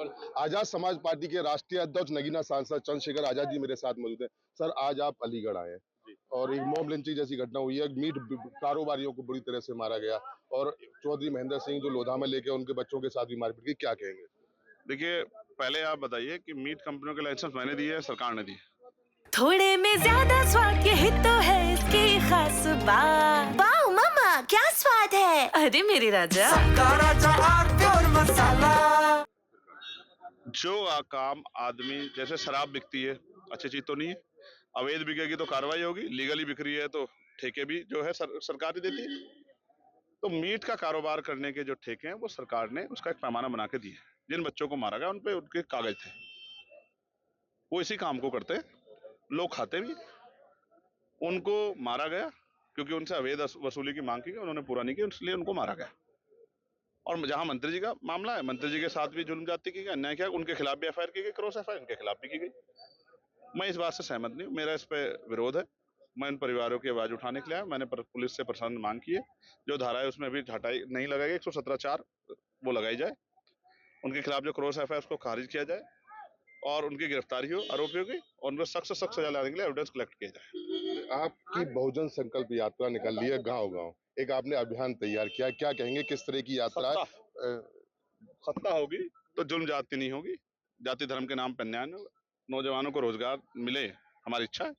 और आजाद समाज पार्टी के राष्ट्रीय अध्यक्ष नगीना सांसद चंद्रशेखर आजाद जी मेरे साथ मौजूद हैं। सर, आज आप अलीगढ़ आए हैं और एक मॉब लिंचिंग जैसी घटना हुई है। मीट कारोबारियों को बुरी तरह से मारा गया और चौधरी महेंद्र सिंह जो लोधा में लेके उनके बच्चों के साथ भी मारपीट की, क्या कहेंगे? देखिए, पहले आप बताइए कि मीट कंपनियों के लाइसेंस मैंने दिए है, सरकार ने दिए? थोड़े में ज्यादा स्वाद यही तो है इसकी खास बात। वाओ मम्मा, क्या स्वाद है। अरे मेरे राजा, सबका राजा आरती और मसाला। जो काम आदमी, जैसे शराब बिकती है, अच्छी चीज तो नहीं है। अवैध बिकेगी तो कार्रवाई होगी, लीगली बिक रही है तो ठेके भी जो है सरकार ही देती है। तो मीट का कारोबार करने के जो ठेके हैं वो सरकार ने उसका एक पैमाना बना के दिया है। जिन बच्चों को मारा गया उन पे उनके कागज थे, वो इसी काम को करते, लोग खाते भी। उनको मारा गया क्योंकि उनसे अवैध वसूली की मांग की गई, उन्होंने पूरा नहीं किया, इसलिए उनको मारा गया। और जहां मंत्री जी का मामला है, मंत्री जी के साथ भी जुल्म ज्यादती की गई, अन्याय किया, उनके खिलाफ भी एफआईआर की गई, क्रॉस एफआईआर उनके खिलाफ भी की गई। मैं इस बात से सहमत नहीं हूँ, मेरा इस पे विरोध है। मैं इन परिवारों की आवाज उठाने के लिए आया। मैंने पुलिस से प्रशासन मांग की है, जो धारा है उसमें अभी हटाई नहीं लगाई गई, 117(4) वो लगाई जाए। उनके खिलाफ जो क्रॉस एफआईआर उसको खारिज किया जाए और उनकी गिरफ्तारी हो आरोपियों की, और उनको सख्त से सख्त सजा लाने के लिए एविडेंस कलेक्ट किया जाए। आपकी बहुजन संकल्प यात्रा निकल रही है गांव-गांव, एक आपने अभियान तैयार किया, क्या कहेंगे किस तरह की यात्रा है? सत्ता होगी तो जुल्म जाति नहीं होगी, जाति धर्म के नाम पर अन्याय नहीं होगा। नौजवानों को रोजगार मिले हमारी इच्छा है,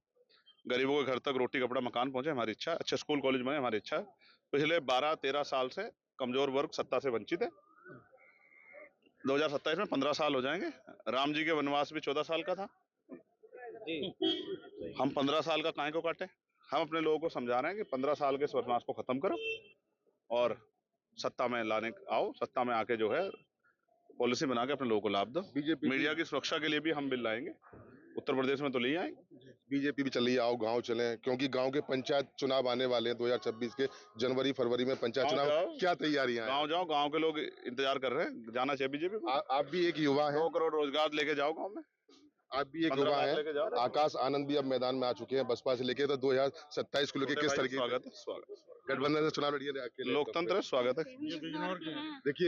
गरीबों के घर तक रोटी कपड़ा मकान पहुंचे हमारी इच्छा है, अच्छे स्कूल कॉलेज बने हमारी इच्छा है। पिछले 12-13 साल से कमजोर वर्ग सत्ता से वंचित है। 2027 में 15 साल हो जाएंगे। राम जी के वनवास भी 14 साल का था। हम 15 साल का काहे को काटे? हम अपने लोगों को समझा रहे हैं कि 15 साल के इस वनवास को खत्म करो और सत्ता में लाने आओ, सत्ता में आके जो है पॉलिसी बना के अपने लोगों को लाभ दो। बीजेपी मीडिया की सुरक्षा के लिए भी हम बिल लाएंगे, उत्तर प्रदेश में तो ले आएंगे। बीजेपी भी चल रही है, आओ गांव चलें, क्योंकि गांव के पंचायत चुनाव आने वाले हैं 2026 के जनवरी फरवरी में पंचायत चुनाव। क्या तैयारियां हैं? गाँव जाओ, गाँव के लोग इंतजार कर रहे हैं, जाना चाहिए बीजेपी को। आप भी एक युवा हैं, 2 करोड़ रोजगार लेके जाओ गाँव में। आप भी एक 15 युवा लाख हैं। लेके जा रहे हैं। आकाश आनंद भी अब मैदान में आ चुके हैं बसपा से लेके, तो 2027 को लेके किस तरीके स्वागत है, स्वागत। गठबंधन से चुनाव लड़िए अकेले? लोकतंत्र है, स्वागत है। देखिए,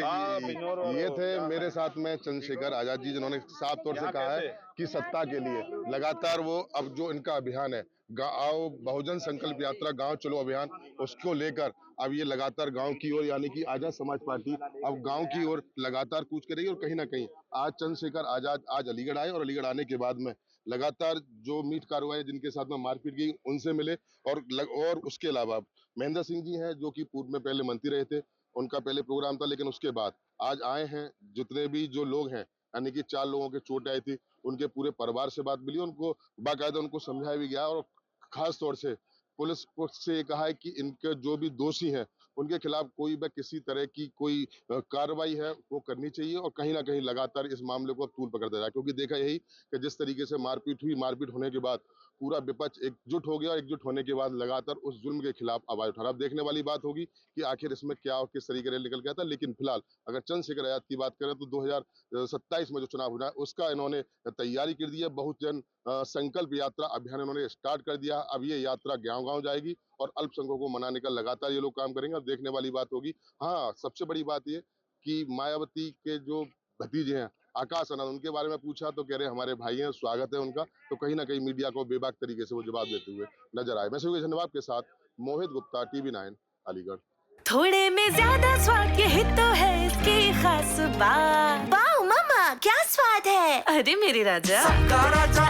ये थे मेरे साथ में चंद्रशेखर आजाद जी, जिन्होंने साफ तौर से कहा है कि सत्ता के लिए लगातार वो अब जो इनका अभियान है आओ बहुजन संकल्प यात्रा गांव चलो अभियान, उसको लेकर अब ये लगातार गांव की ओर, यानी कि आजाद समाज पार्टी अब गांव की ओर लगातार कूच करेगी। और कहीं ना कहीं आज चंद्रशेखर आजाद आज अलीगढ़ आए और अलीगढ़ आने के बाद में लगातार जो मीट कार्रवाई जिनके साथ में मारपीट की उनसे मिले, और उसके अलावा महेंद्र सिंह जी हैं जो कि पूर्व में पहले मंत्री रहे थे, उनका पहले प्रोग्राम था, लेकिन उसके बाद आज आए हैं। जितने भी जो लोग हैं, यानी कि 4 लोगों के चोट आई थी, उनके पूरे परिवार से बात मिली, उनको बाकायदा उनको समझाया भी गया और खास तौर से पुलिस को से ये कहा है कि इनके जो भी दोषी हैं उनके खिलाफ कोई भी किसी तरह की कोई कार्रवाई है वो करनी चाहिए, और कहीं ना कहीं लगातार इस मामले को अब तूल पकड़ते रहा, क्योंकि देखा यही कि जिस तरीके से मारपीट हुई, मारपीट होने के बाद पूरा विपक्ष एकजुट हो गया, और एकजुट होने के बाद लगातार उस जुल्म के खिलाफ आवाज उठा रहा। अब देखने वाली बात होगी कि आखिर इसमें क्या और किस तरीके से निकल गया था। लेकिन फिलहाल अगर चंद्रशेखर आजाद की बात करें तो 2027 में जो चुनाव होना है उसका इन्होंने तैयारी कर दी है। बहुजन संकल्प यात्रा अभियान इन्होंने स्टार्ट कर दिया। अब ये यात्रा गांव-गांव जाएगी और अल्पसंख्यकों को मनाने का लगातार ये लोग काम करेंगे। अब देखने वाली बात होगी। हाँ, सबसे बड़ी बात ये कि मायावती के जो भतीजे हैं आकाश आनंद, उनके बारे में पूछा तो कह रहे हमारे भाई हैं, स्वागत है उनका। तो कहीं ना कहीं मीडिया को बेबाक तरीके से वो जवाब देते हुए नजर आए। मैं सूर्य धन्यवाद के साथ मोहित गुप्ता, TV9 अलीगढ़। थोड़े में ज्यादा स्वाद यही तो है इसकी खास बात। वाओ मम्मा, क्या स्वाद है। अरे मेरे राजा, सबका राजा